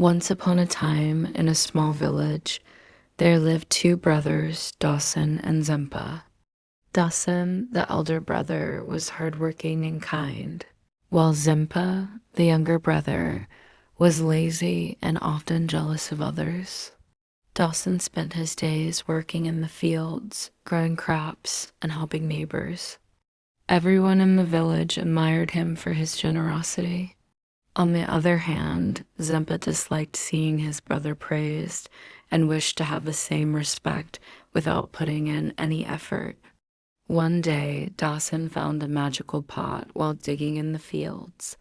Once upon a time, in a small village, there lived two brothers, Dawson and Zempa. Dawson, the elder brother, was hardworking and kind, while Zempa, the younger brother, was lazy and often jealous of others. Dawson spent his days working in the fields, growing crops, and helping neighbors. Everyone in the village admired him for his generosity. On the other hand, Zempa disliked seeing his brother praised and wished to have the same respect without putting in any effort. One day, Dawson found a magical pot while digging in the fields.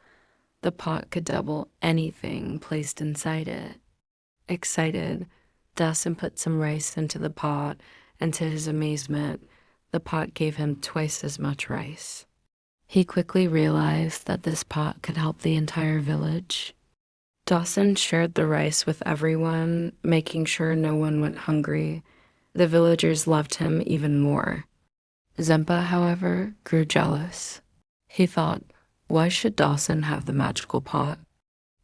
The pot could double anything placed inside it. Excited, Dawson put some rice into the pot, and to his amazement, the pot gave him twice as much rice. He quickly realized that this pot could help the entire village. Dawson shared the rice with everyone, making sure no one went hungry. The villagers loved him even more. Zempa, however, grew jealous. He thought, why should Dawson have the magical pot?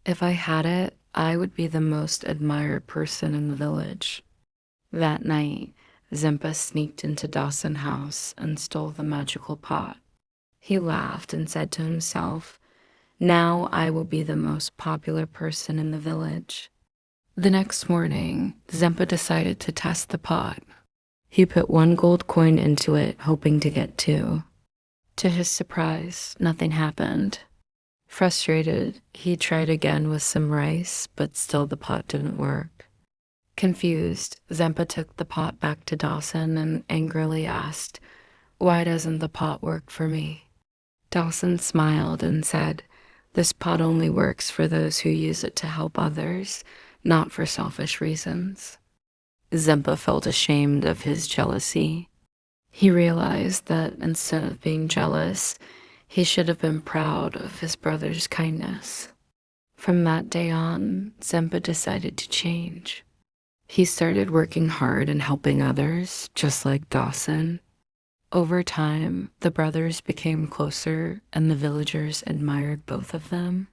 If I had it, I would be the most admired person in the village. That night, Zempa sneaked into Dawson's house and stole the magical pot. He laughed and said to himself, now I will be the most popular person in the village. The next morning, Zempa decided to test the pot. He put 1 gold coin into it, hoping to get 2. To his surprise, nothing happened. Frustrated, he tried again with some rice, but still the pot didn't work. Confused, Zempa took the pot back to Dawson and angrily asked, why doesn't the pot work for me? Dawson smiled and said, this pot only works for those who use it to help others, not for selfish reasons. Zempa felt ashamed of his jealousy. He realized that instead of being jealous, he should have been proud of his brother's kindness. From that day on, Zempa decided to change. He started working hard and helping others, just like Dawson. Over time, the brothers became closer and the villagers admired both of them.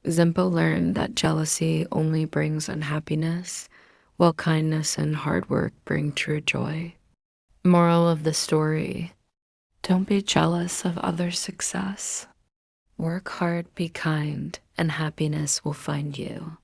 Zempa learned that jealousy only brings unhappiness, while kindness and hard work bring true joy. Moral of the story: don't be jealous of others' success. Work hard, be kind, and happiness will find you.